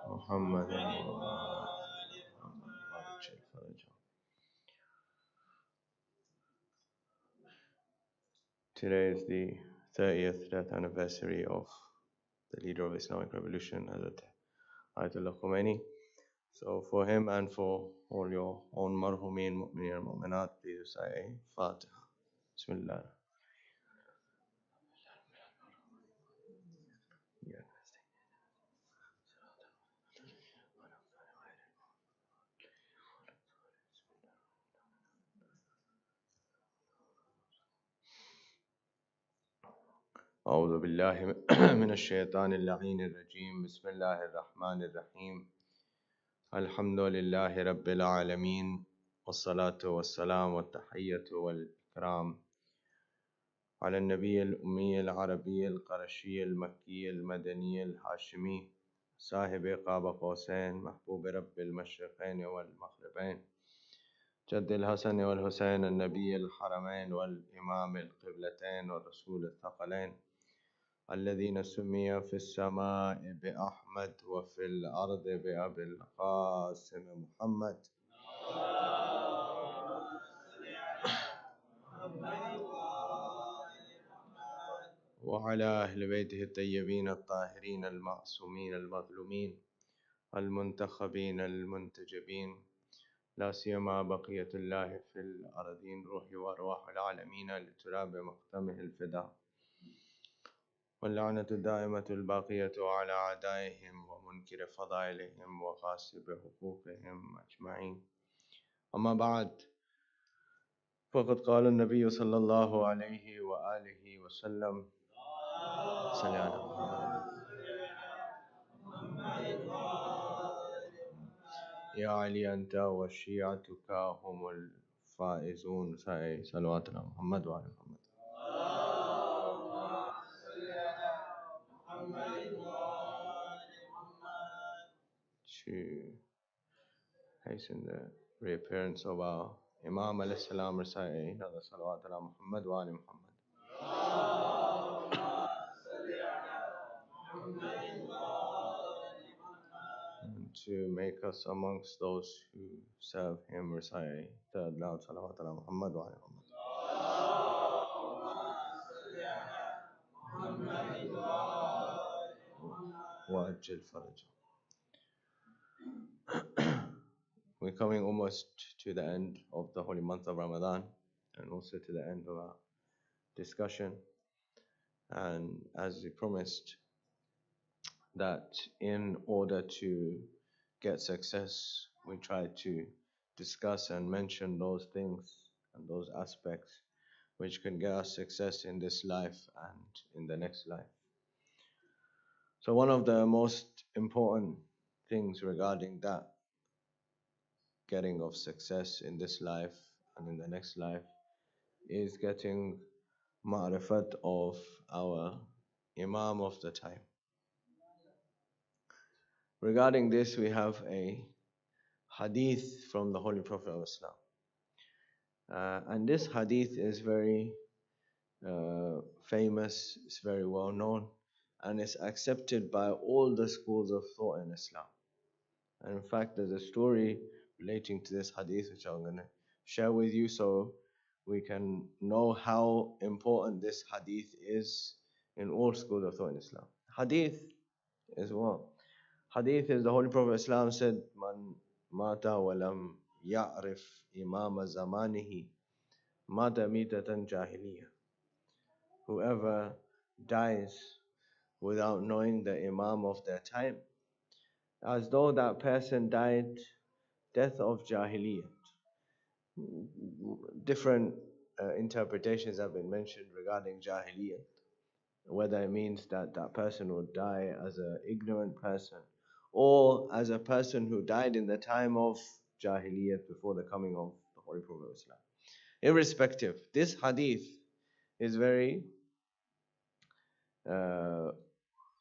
محمد. Today is the 30th death anniversary of the leader of Islamic Revolution, Hazrat Ayatollah Khomeini. So for him and for all your own marhumin, mu'minin and mu'minat, please say Fatiha. Bismillah. أعوذ بالله من الشيطان اللعين الرجيم. بسم الله الرحمن الرحيم. الحمد لله رب العالمين، والصلاة والسلام والتحية والإكرام على النبي الأمي العربي القرشي المكي المدني الهاشمي صاحب قاب قوسين محبوب رب المشرقين والمغربين جد الحسن والحسين النبي الحرمين والإمام القبلتين والرسول الثقلين الذين سمي في السماء بأحمد وفي الأرض بأبي القاسم محمد وعلى أهل بيته الطيبين الطاهرين المعصومين المظلومين المنتخبين المنتجبين، لا سيما بقية الله في الأرضين، روحي وأرواح العالمين لتراب مقدمه الفداء، واللعنة الدائمة الباقية على أعدائهم ومنكر فضائلهم وغاصب حقوقهم أجمعين. أما بعد، فقد قال النبي صلى الله عليه وآله وسلم: صل على يا علي أنت وشيعتك هم الفائزون. صلوات على محمد وعلى محمد. To hasten the reappearance of our Imam alayhi salam, recite another salawat ala Muhammad wa ala Muhammad. And to make us amongst those who serve him, recite third loud salawat ala Muhammad wa ala Muhammad. وأجل فرجه. We're coming almost to the end of the holy month of Ramadan, and also to the end of our discussion. And as we promised, that in order to get success, we try to discuss and mention those things and those aspects which can get us success in this life and in the next life. So one of the most important things regarding that getting of success in this life and in the next life is getting ma'rifat of our Imam of the time. Regarding this, we have a hadith from the Holy Prophet of Islam. And this hadith is very famous, it's very well known, and it's accepted by all the schools of thought in Islam. And in fact, there's a story relating to this hadith which I'm going to share with you so we can know how important this hadith is in all schools of thought in Islam. Hadith is what? Hadith is the Holy Prophet of Islam said, Man mata walam ya'rif imama zamanihi mata mitatan jahiliya. Whoever dies without knowing the Imam of their time, as though that person died death of Jahiliyyat. Different interpretations have been mentioned regarding Jahiliyyat, whether it means that that person would die as an ignorant person or as a person who died in the time of Jahiliyyat before the coming of the Holy Prophet of Islam. Irrespective, this hadith is very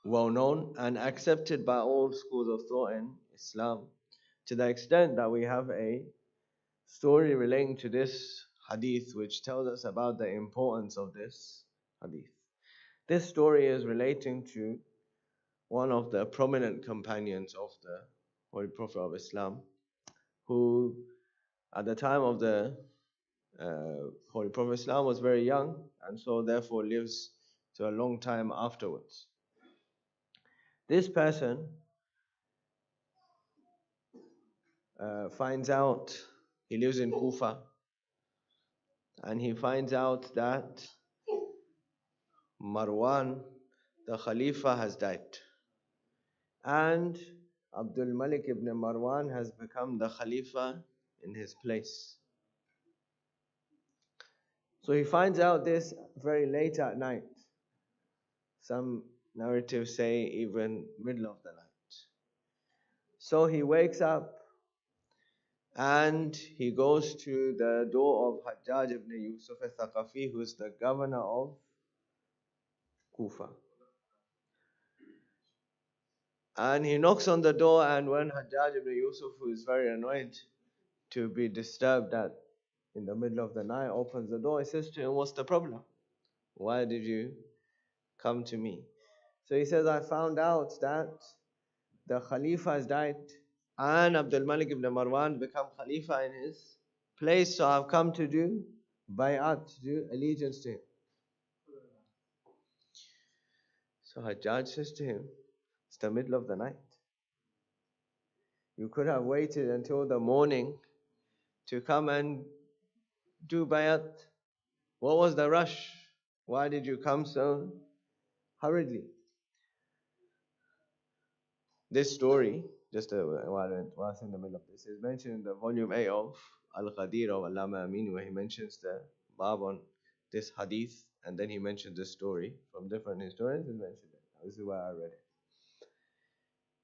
well known and accepted by all schools of thought in Islam, to the extent that we have a story relating to this hadith which tells us about the importance of this hadith. This story is relating to one of the prominent companions of the Holy Prophet of Islam, who at the time of the Holy Prophet of Islam was very young, and so therefore lives to a long time afterwards. This person finds out, he lives in Kufa, and he finds out that Marwan, the Khalifa, has died. And Abdul Malik ibn Marwan has become the Khalifa in his place. So he finds out this very late at night. Some narratives say even middle of the night. So he wakes up and he goes to the door of Hajjaj ibn Yusuf al-Thaqafi, who is the governor of Kufa. And he knocks on the door, and when Hajjaj ibn Yusuf, who is very annoyed to be disturbed in the middle of the night, opens the door, he says to him, "What's the problem? Why did you come to me?" So he says, "I found out that the Khalifa has died and Abdul Malik ibn Marwan become Khalifa in his place, so I've come to do bay'at, to do allegiance to him." So Hajjaj says to him, "It's the middle of the night. You could have waited until the morning to come and do bay'at. What was the rush? Why did you come so hurriedly?" This story, just while it's in the middle of this, is mentioned in the volume A of Al-Qadir of Allama Amin, where he mentions the bab on this hadith, and then he mentions this story from different historians. He mentioned it. This is why I read it.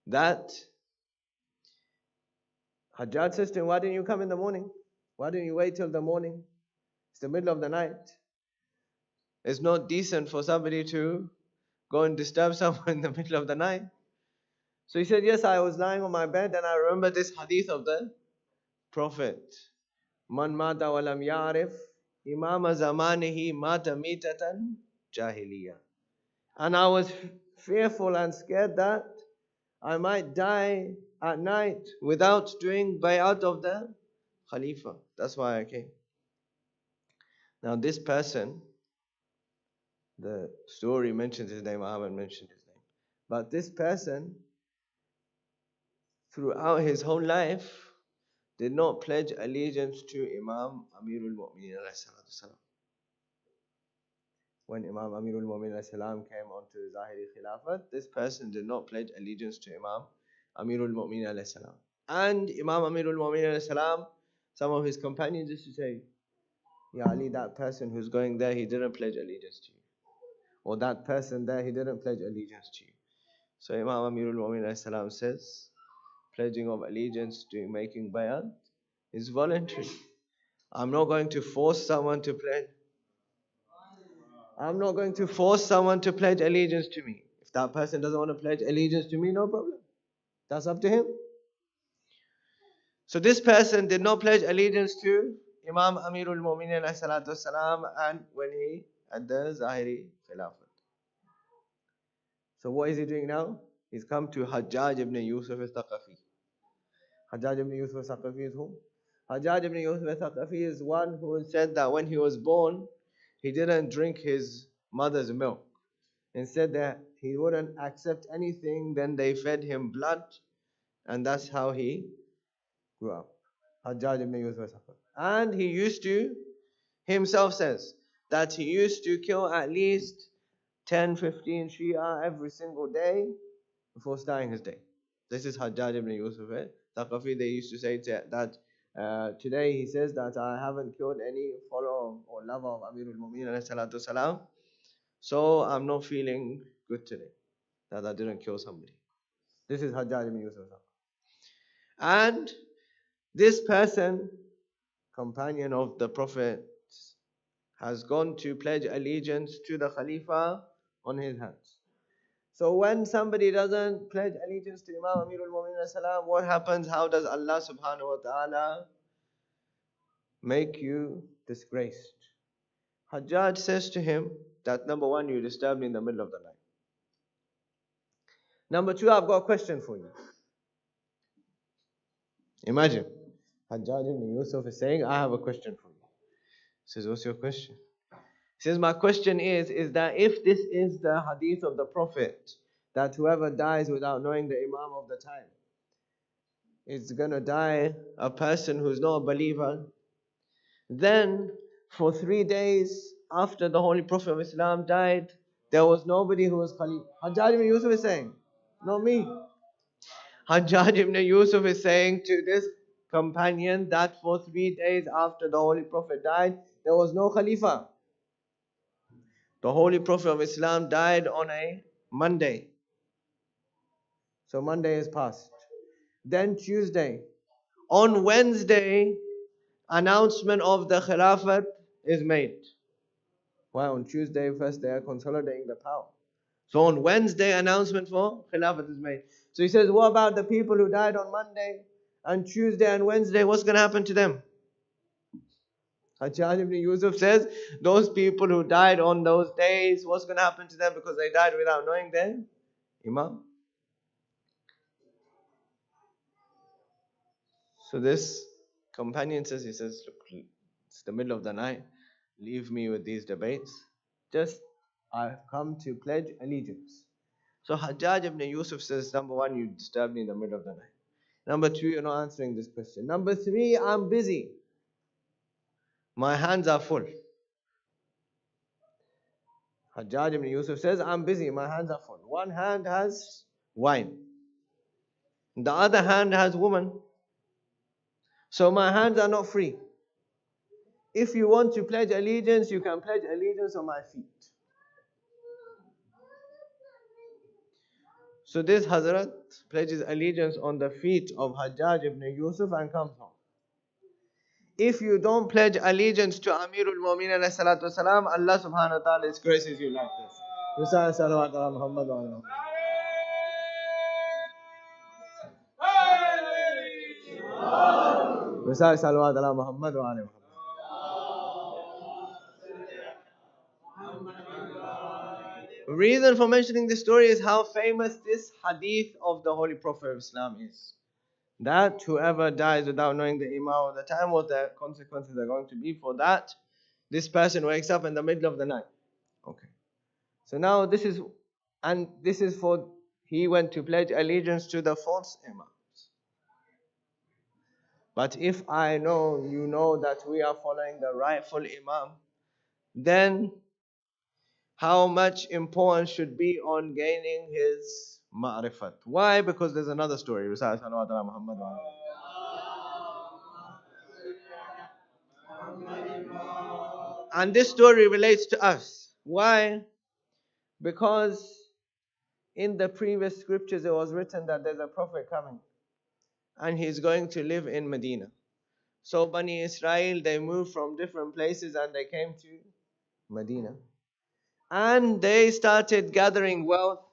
That Hajjaj says to him, "Why didn't you come in the morning? Why didn't you wait till the morning? It's the middle of the night. It's not decent for somebody to go and disturb someone in the middle of the night." So he said, "Yes, I was lying on my bed and I remember this hadith of the Prophet. Man mata walam ya'rif imama zamanihi mata mitatan jahiliya." And I was fearful and scared that I might die at night without doing bay'at of the Khalifa. That's why I came. Now this person, the story mentions his name, I haven't mentioned his name. But this person, throughout his whole life, did not pledge allegiance to Imam Amirul Mu'mineen alayhi salatu salam. When Imam Amirul Mu'mineen alayhi salam came onto Zahiri Khilafat, this person did not pledge allegiance to Imam Amirul Mu'mineen alayhi salam. And Imam Amirul Mu'mineen alayhi salam, some of his companions used to say, "Ya Ali, that person who's going there, he didn't pledge allegiance to you. Or that person there, he didn't pledge allegiance to you." So Imam Amirul Mu'mineen alayhi salam says, pledging of allegiance to making bay'at is voluntary. I'm not going to force someone to pledge. I'm not going to force someone to pledge allegiance to me. If that person doesn't want to pledge allegiance to me, no problem. That's up to him. So this person did not pledge allegiance to Imam Amirul Mu'mineen alayhi salatu wasalam, and when he at the Zahiri Khilafat. So what is he doing now? He's come to Hajjaj ibn Yusuf al-Thaqafi. Hajjaj ibn Yusuf al-Thaqafi is who? Hajjaj ibn Yusuf al-Thaqafi is one who said that when he was born, he didn't drink his mother's milk. Instead, that he wouldn't accept anything, then they fed him blood, and that's how he grew up. Hajjaj ibn Yusuf al-Thaqafi. And he used to, himself says, that he used to kill at least 10, 15 Shia every single day before starting his day. This is Hajjaj ibn Yusuf al-Thaqafi. They used to say that today he says that I haven't killed any follower or lover of Amirul Mu'mineen alayhi salatu salam, so I'm not feeling good today that I didn't kill somebody. This is Hajjaj ibn Yusuf al-Thaqafi. And this person, companion of the Prophet, has gone to pledge allegiance to the Khalifa on his hands. So when somebody doesn't pledge allegiance to Imam Amirul Mu'mineen salam, what happens? How does Allah subhanahu wa ta'ala make you disgraced? Hajjaj says to him that number one, you disturbed me in the middle of the night. Number two, I've got a question for you. Imagine, Hajjaj ibn Yusuf is saying, I have a question for you. He says, what's your question? He says, my question is that if this is the hadith of the Prophet, that whoever dies without knowing the Imam of the time is going to die a person who's not a believer, then for 3 days after the Holy Prophet of Islam died, there was nobody who was Khalif. Hajjaj ibn Yusuf is saying, not me. Hajjaj ibn Yusuf is saying to this companion that for 3 days after the Holy Prophet died, there was no Khalifa. The Holy Prophet of Islam died on a Monday. So Monday is past. Then Tuesday. On Wednesday, announcement of the Khilafat is made. Why? On Tuesday, first they are consolidating the power. So on Wednesday, announcement for Khilafat is made. So he says, what about the people who died on Monday and Tuesday and Wednesday? What's going to happen to them? Hajjaj ibn Yusuf says, those people who died on those days, what's going to happen to them because they died without knowing their Imam? So this companion says, look, it's the middle of the night, leave me with these debates. Just, I've come to pledge allegiance. So Hajjaj ibn Yusuf says, number one, you disturbed me in the middle of the night. Number two, you're not answering this question. Number three, I'm busy. My hands are full. Hajjaj ibn Yusuf says, I'm busy, my hands are full. One hand has wine. The other hand has woman. So my hands are not free. If you want to pledge allegiance, you can pledge allegiance on my feet. So this Hazrat pledges allegiance on the feet of Hajjaj ibn Yusuf and comes home. If you don't pledge allegiance to Amirul Mu'minin alayhi salatu wasalam, Allah subhanahu wa ta'ala disgraces you like this. Recite salawat ala Muhammad wa ala Muhammad. Recite salawat ala Muhammad wa ala Muhammad. Reason for mentioning this story is how famous this hadith of the Holy Prophet of Islam is. That whoever dies without knowing the Imam of the time, what the consequences are going to be for that. This person wakes up in the middle of the night. Okay. So now this is for, he went to pledge allegiance to the false Imams. But if I know, you know that we are following the rightful Imam, then how much importance should be on gaining his ma'rifat. Why? Because there's another story. And this story relates to us. Why? Because in the previous scriptures it was written that there's a prophet coming and he's going to live in Medina. So Bani Israel, they moved from different places and they came to Medina. And they started gathering wealth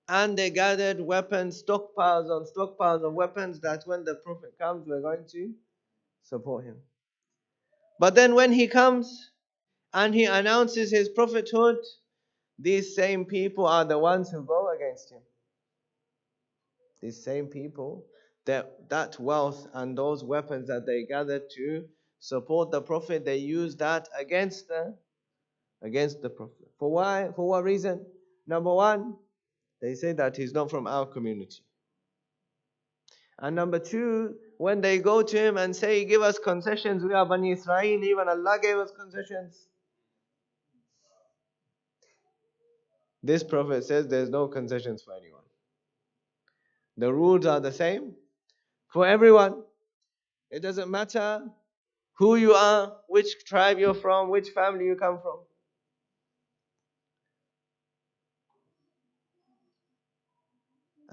and they gathered weapons, stockpiles on stockpiles of weapons, that when the Prophet comes, we're going to support him. But then when he comes and he announces his prophethood, these same people are the ones who go against him. These same people, that wealth and those weapons that they gathered to support the Prophet, they use that against the Prophet. For why? For what reason? Number one, they say that he's not from our community. And number two, when they go to him and say, give us concessions, we are Bani Israel, even Allah gave us concessions. This Prophet says there's no concessions for anyone. The rules are the same for everyone. It doesn't matter who you are, which tribe you're from, which family you come from.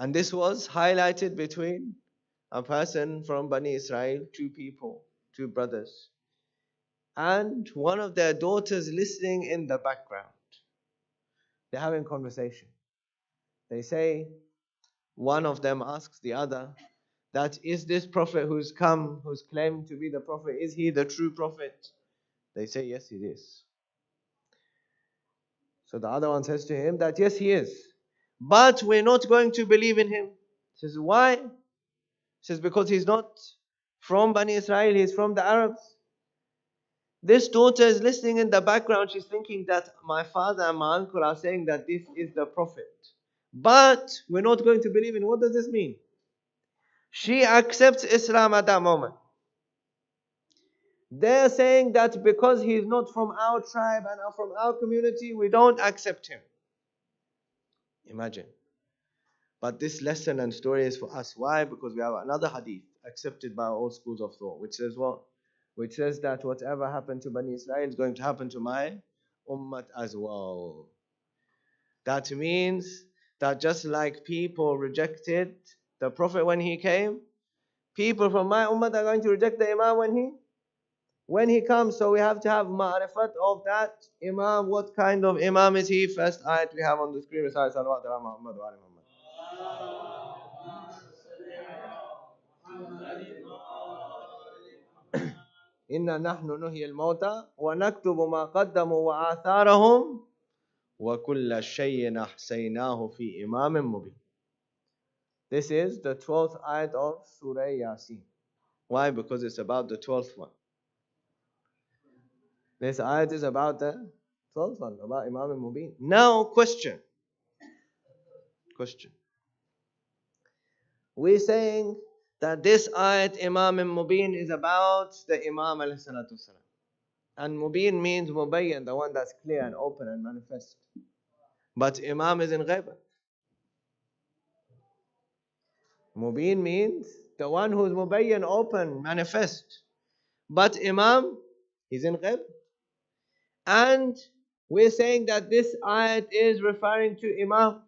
And this was highlighted between a person from Bani Israel, two people, two brothers, and one of their daughters listening in the background. They're having conversation. They say, one of them asks the other, that is this prophet who's come, who's claimed to be the prophet, is he the true prophet? They say, yes, he is. So the other one says to him that, yes, he is. but we're not going to believe in him. He says, why? He says, because he's not from Bani Israel, he's from the Arabs. This daughter is listening in the background. She's thinking that my father and my uncle are saying that this is the Prophet. But we're not going to believe in. What does this mean? She accepts Islam at that moment. They're saying that because he's not from our tribe and from our community, we don't accept him. Imagine. But this lesson and story is for us. Why? Because we have another hadith accepted by all schools of thought, which says what? Which says that whatever happened to Bani Israel is going to happen to my ummah as well. That means that just like people rejected the Prophet when he came, people from my ummah are going to reject the Imam when he comes. So we have to have ma'rifat of that Imam. What kind of Imam is he? First ayat we have on the screen. إِنَّا نَحْنُ نُحْيِي الْمَوْتَى وَنَكْتُبُ مَا قَدَّمُوا وَآثَارَهُمْ وَكُلَّ شَيْءٍ أَحْصَيْنَاهُ فِي إِمَامٍ مُبِينٍ. This is the 12th ayat of Surah Yasin. Why? Because it's about the 12th one. This ayat is about the 12th one, about Imam Mubin. Now, question. We're saying that this ayat, Imam Mubin, is about the Imam alayhi salatu wasalam. And Mubin means Mubayyan, the one that's clear and open and manifest. But Imam is in Ghaiba. Mubin means the one who is Mubayyan, open, manifest. But Imam is in Ghaiba. And we're saying that this ayat is referring to Imam.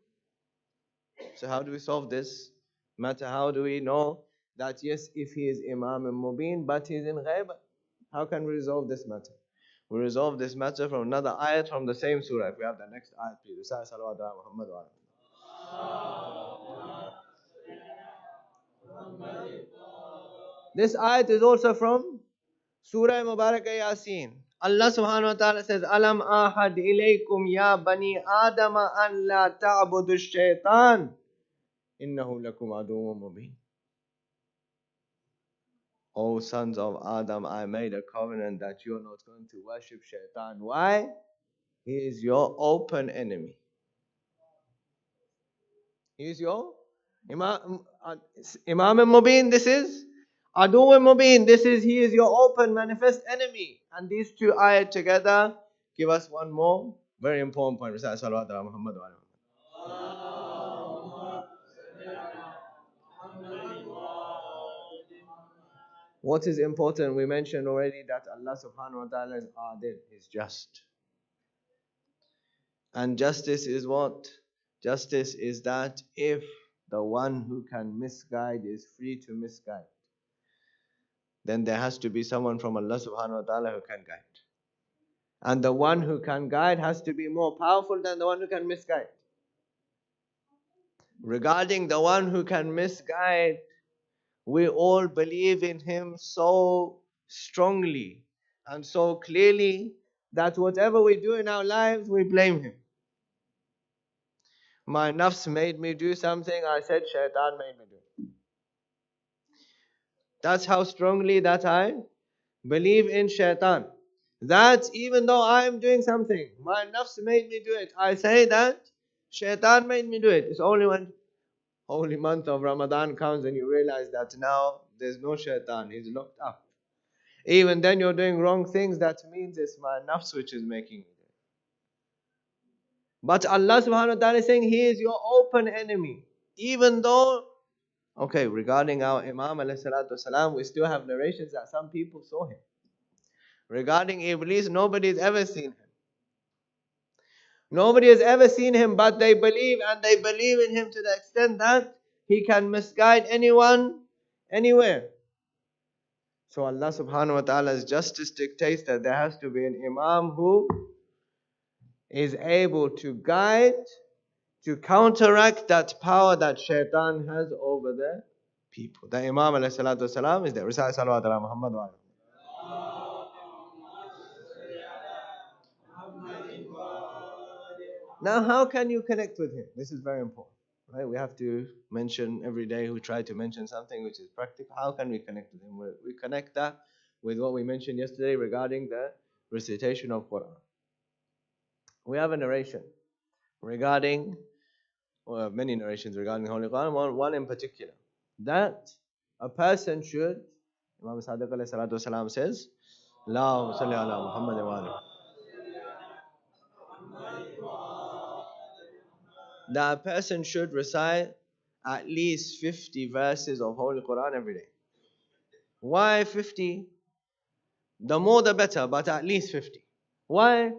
So how do we solve this matter? How do we know that yes, if he is Imam and Mubin, but he's in Ghaiba? How can we resolve this matter? We resolve this matter from another ayat from the same surah. If we have the next ayat, please. This ayat is also from Surah Mubarak Yasin. Allah subhanahu wa ta'ala says, Alam ahad ilaykum ya bani Adam an la ta'budu shaitan. Innahu lakum aduwwun mubin. O sons of Adam, I made a covenant that you are not going to worship shaitan. Why? He is your open enemy. He is your Imam Mubin. This is Adu Mubin. He is your open, manifest enemy. And these two ayat together give us one more very important point. What is important? We mentioned already that Allah subhanahu wa ta'ala is adil, is just. And justice is what? Justice is that if the one who can misguide is free to misguide, then there has to be someone from Allah subhanahu wa ta'ala who can guide. And the one who can guide has to be more powerful than the one who can misguide. Regarding the one who can misguide, we all believe in him so strongly and so clearly that whatever we do in our lives, we blame him. My nafs made me do something, I said shaitan made me do it. That's how strongly that I believe in shaitan. That even though I am doing something, my nafs made me do it, I say that shaitan made me do it. It's only when holy month of Ramadan comes and you realize that now there's no shaitan, he's locked up. Even then you're doing wrong things, that means it's my nafs which is making me do it. But Allah subhanahu wa ta'ala is saying he is your open enemy. Even though, okay, regarding our Imam alayhi salatu wasalam, we still have narrations that some people saw him. Regarding Iblis, nobody has ever seen him. Nobody has ever seen him, but they believe, and they believe in him to the extent that he can misguide anyone, anywhere. So Allah subhanahu wa ta'ala's justice dictates that there has to be an Imam who is able to guide, to counteract that power that shaitan has over the people. The Imam alayhi salatu wasalam is there. Recite salawat ala Muhammad wa Now, how can you connect with him? This is very important, right? We have to mention every day, we try to mention something which is practical. How can we connect with him? We connect that with what we mentioned yesterday regarding the recitation of Quran. We have a narration regarding, or many narrations regarding the Holy Quran, one in particular, that a person should, Imam Sadiq alayhi salatu wasalam says, Allahumma salli ala Muhammad wa ali. That a person should recite at least 50 verses of Holy Quran every day. Why 50? The more the better, but at least 50. Why?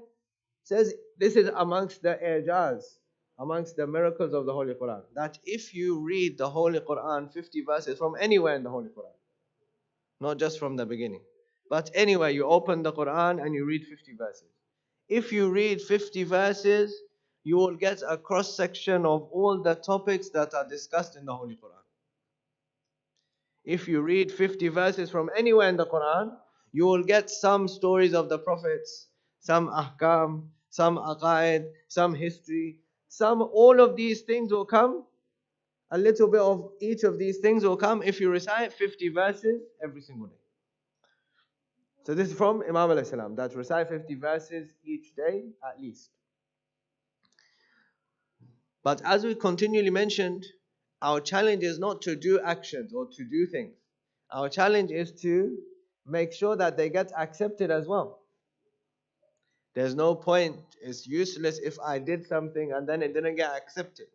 Says this is amongst the ijaz, amongst the miracles of the Holy Quran. That if you read the Holy Quran 50 verses from anywhere in the Holy Quran, not just from the beginning, but anywhere you open the Quran and you read 50 verses. If you read 50 verses, you will get a cross section of all the topics that are discussed in the Holy Quran. If you read 50 verses from anywhere in the Quran, you will get some stories of the prophets, some ahkam, some aqaid, some history, all of these things will come. A little bit of each of these things will come if you recite 50 verses every single day. So this is from Imam alayhi salam, that recite 50 verses each day at least. But as we continually mentioned, our challenge is not to do actions or to do things. Our challenge is to make sure that they get accepted as well. There's no point, it's useless if I did something and then it didn't get accepted.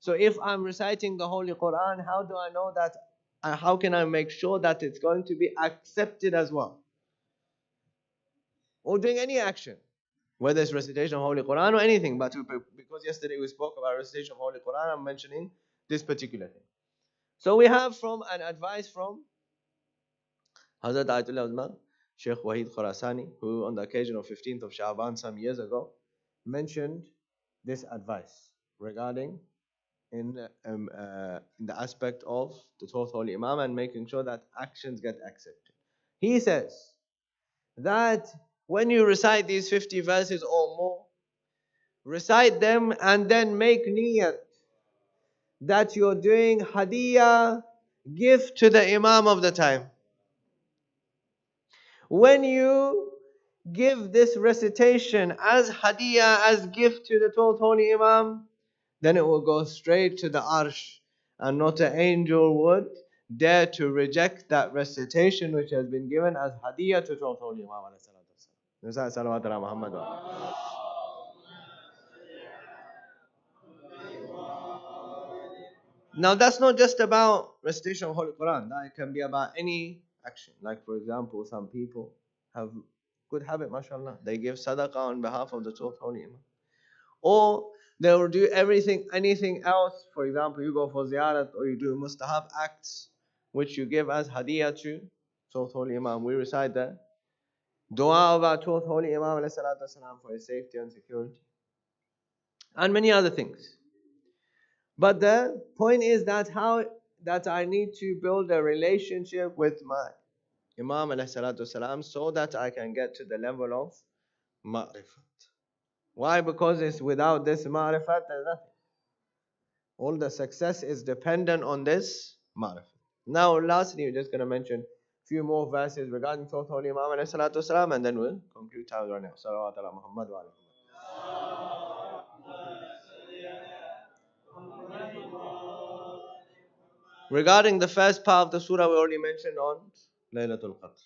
So if I'm reciting the Holy Quran, how do I know that, how can I make sure that it's going to be accepted as well? Or doing any action, whether it's recitation of Holy Quran or anything, but because yesterday we spoke about recitation of Holy Quran, I'm mentioning this particular thing. So we have from an advice from Hazrat Ayatollah Uzma, Sheikh Wahid Khurasani, who on the occasion of 15th of Sha'ban some years ago mentioned this advice regarding in the aspect of the 12th Holy Imam and making sure that actions get accepted. He says that when you recite these 50 verses or more, recite them and then make niyat that you're doing hadiyah, gift to the Imam of the time. When you give this recitation as hadiyah, as gift to the 12th Holy Imam, then it will go straight to the arsh, and not an angel would dare to reject that recitation which has been given as hadiyah to 12th Holy Imam. Now that's not just about recitation of Holy Quran. That can be about any action. Like for example, some people have good habit, mashallah. They give sadaqah on behalf of the 12th Holy Imam. Or they will do anything else. For example, you go for ziyarat or you do mustahab acts which you give as hadiyah to 12th Holy Imam. We recite the dua of our 12th Holy Imam for his safety and security. And many other things. But the point is that I need to build a relationship with my Imam so that I can get to the level of ma'rifat. Why? Because it's without this ma'rifat, there's nothing. All the success is dependent on this ma'rifat. Now, lastly, we're just going to mention a few more verses regarding 12th Holy Imam and then we'll conclude time right now. Salawat ala Muhammad wa ala. Regarding the first part of the surah, we already mentioned on Laylatul Qadr,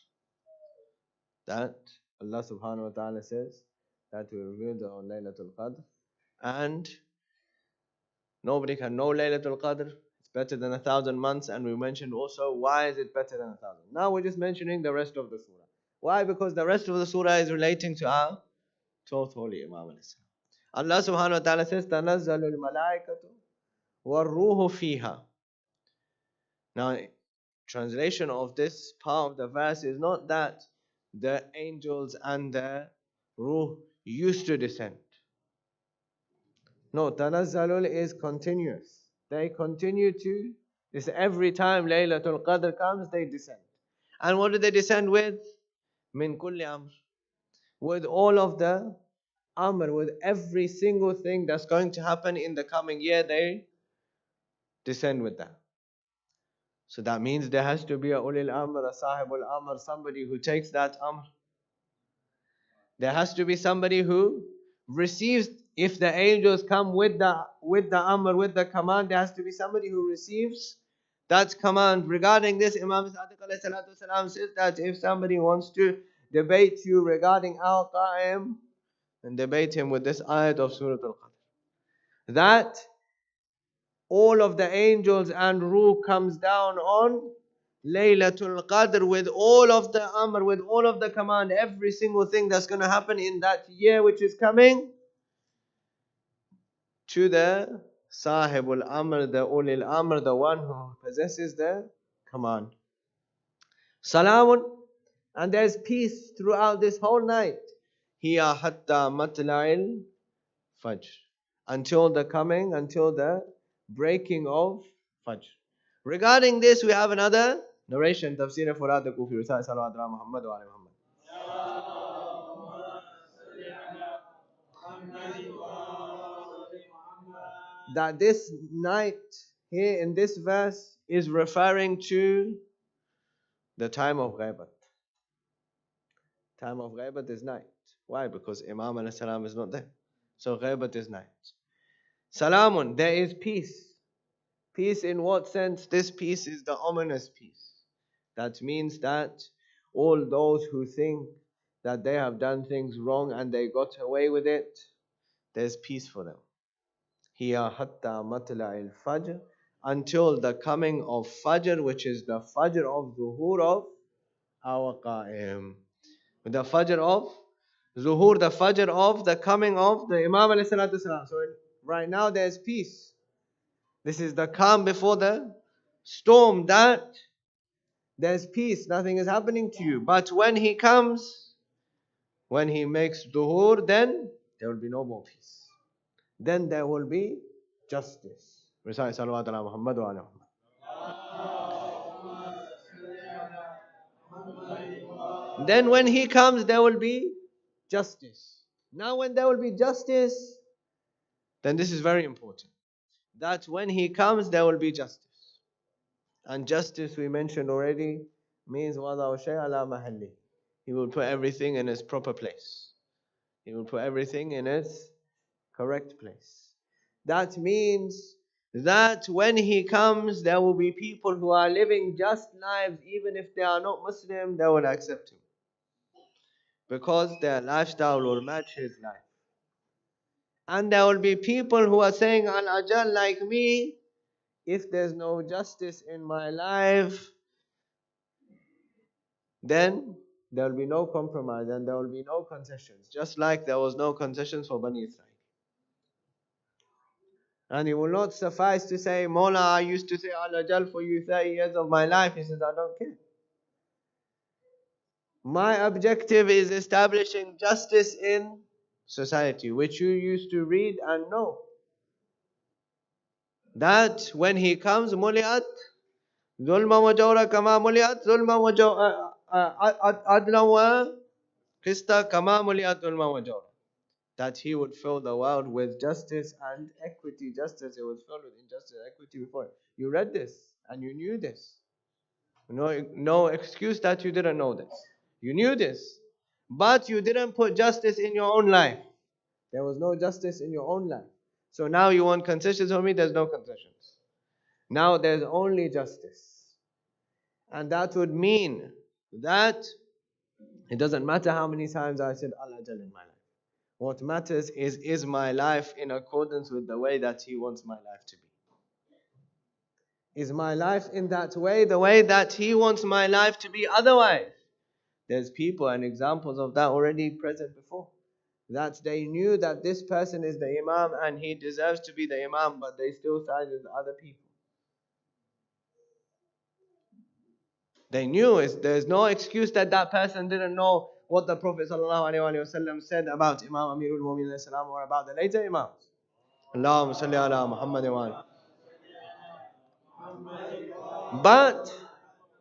that Allah subhanahu wa ta'ala says that we revealed on Laylatul Qadr, and nobody can know Laylatul Qadr. It's better than 1,000 months, and we mentioned also why is it better than 1,000. Now we're just mentioning the rest of the surah. Why? Because the rest of the surah is relating to our 12th Holy Imam. Allah subhanahu wa ta'ala says, تَنَزَّلُ الْمَلَائِكَةُ وَالْرُوحُ فِيهَا. Now, translation of this part of the verse is not that the angels and the ruh used to descend. No, tanazzalul is continuous. They continue to, this every time Laylatul Qadr comes, they descend. And what do they descend with? Min kulli amr. With all of the amr with every single thing that's going to happen in the coming year, they descend with that. So that means there has to be a ulil amr, a sahibul amr, somebody who takes that amr. There has to be somebody who receives, if the angels come with the amr, with the command, there has to be somebody who receives that command. Regarding this, Imam Sadiq alayhi salatu wasalam says that if somebody wants to debate you regarding al-Qa'im, then debate him with this ayat of Surah Al-Qadr. That all of the angels and ruh comes down on Laylatul Qadr with all of the amr, with all of the command, every single thing that's going to happen in that year which is coming, to the Sahibul Amr, the Ulil Amr, the one who possesses the command. Salamun, and there's peace throughout this whole night. Hiya hatta matla'il fajr, until the breaking of fajr. Regarding this, we have another narration, Tafsir Furat al-Kufi, Salawat ala Muhammad wa ala Muhammad. That this night here in this verse is referring to the time of ghaibat. Time of ghaibat is night. Why? Because Imam alayhi salam is not there. So ghaibat is night. Salamun, there is peace. Peace in what sense? This peace is the ominous peace. That means that all those who think that they have done things wrong and they got away with it, there's peace for them. Hiya hatta matla'il fajr, until the coming of fajr, which is the fajr of zuhur of our qa'im. The fajr of zuhur, the fajr of the coming of the Imam alayhi salatu salam. So right now there's peace. This is the calm before the storm, that there's peace, nothing is happening to you. But when he comes, when he makes duhur, then there will be no more peace. Then there will be justice. Recite Salawat ala Muhammad wa ala Muhammad. Then when he comes, there will be justice. Now when there will be justice, then this is very important. That when he comes, there will be justice. And justice, we mentioned already, means وَضَعُ شَيْءَ عَلَى مَحَلِّهِ. He will put everything in its proper place. He will put everything in its correct place. That means that when he comes, there will be people who are living just lives, even if they are not Muslim, they will accept him. Because their lifestyle will match his life. And there will be people who are saying, Al-Ajal, like me, if there's no justice in my life, then there will be no compromise and there will be no concessions. Just like there was no concessions for Bani Israel. And it will not suffice to say, Mawla, I used to say Al-Ajal for you 30 years of my life. He says, I don't care. My objective is establishing justice in society, which you used to read and know. That when he comes, Muliat, Zulma wa Jawra kama Muliat, Zulma wa Adla wa Qista kama Muliat Zulma wa Jawra. That he would fill the world with justice and equity. Justice, it was filled with injustice and equity before. You read this and you knew this. No excuse that you didn't know this. You knew this. But you didn't put justice in your own life. There was no justice in your own life. So now you want concessions from me? There's no concessions. Now there's only justice. And that would mean that it doesn't matter how many times I said Al-Ajal in my life. What matters is my life in accordance with the way that he wants my life to be? Is my life in that way, the way that he wants my life to be? Otherwise, there's people and examples of that already present before. That they knew that this person is the Imam and he deserves to be the Imam, but they still side with other people. They knew there's no excuse that that person didn't know what the Prophet ﷺ said about Imam Amirul Mu'minin or about the later Imams. Allahumma salli ala Muhammad wa But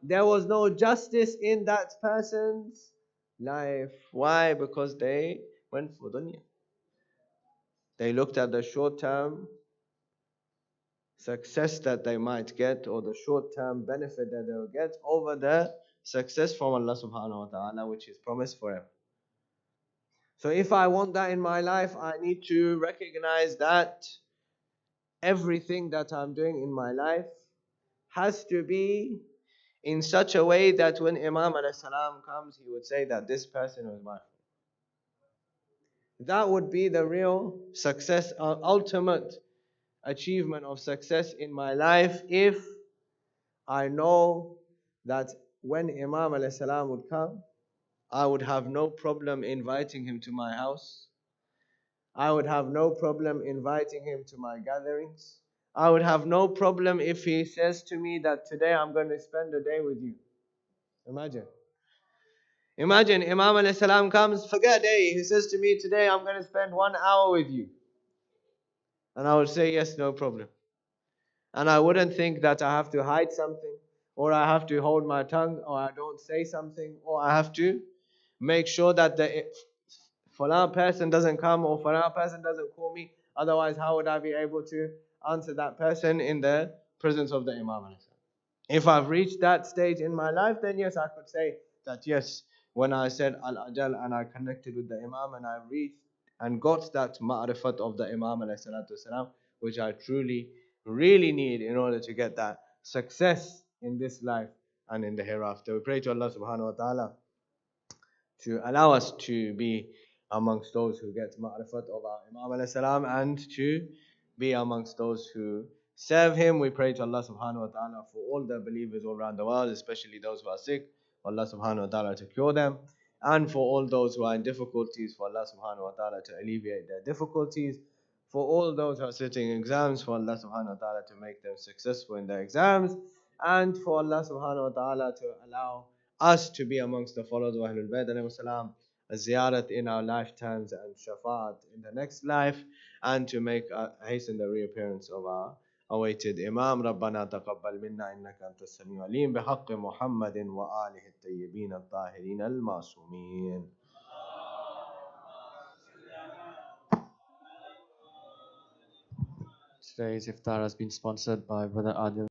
there was no justice in that person's life. Why? Because they went for dunya. They looked at the short term success that they might get, or the short term benefit that they will get, over the success from Allah subhanahu wa ta'ala, which is promised forever. So if I want that in my life, I need to recognize that everything that I'm doing in my life has to be in such a way that when Imam alayhi salam comes, he would say that this person was my friend. That would be the real success, ultimate achievement of success in my life, if I know that when Imam alayhi salam would come, I would have no problem inviting him to my house. I would have no problem inviting him to my gatherings. I would have no problem if he says to me that today I'm going to spend the day with you. Imagine. Imagine Imam alayhi salam comes, forget day. He says to me, today I'm going to spend 1 hour with you. And I would say, yes, no problem. And I wouldn't think that I have to hide something, or I have to hold my tongue, or I don't say something, or I have to make sure that the Falan person doesn't come, or Falan person doesn't call me. Otherwise, how would I be able to answer that person in the presence of the Imam? If I've reached that stage in my life, then yes, I could say that yes, when I said Al-Ajal and I connected with the Imam and I reached and got that ma'rifat of the Imam والسلام, which I truly, really need in order to get that success in this life and in the hereafter. We pray to Allah subhanahu wa ta'ala to allow us to be amongst those who get ma'rifat of our Imam alayhi salam, and to be amongst those who serve him. We pray to Allah subhanahu wa ta'ala for all the believers all around the world, especially those who are sick, for Allah subhanahu wa ta'ala to cure them, and for all those who are in difficulties, for Allah subhanahu wa ta'ala to alleviate their difficulties, for all those who are sitting exams, for Allah subhanahu wa ta'ala to make them successful in their exams, and for Allah subhanahu wa ta'ala to allow us to be amongst the followers of Ahlul Bayt alayhi salam, a ziyarat in our lifetimes and shafa'at in the next life, and to make hasten the reappearance of our awaited Imam. ربنا تقبل منا إنك أنت السميع العليم بحق محمد وآله الطيبين الطاهرين المعصومين. Today's iftar has been sponsored by Brother Adil.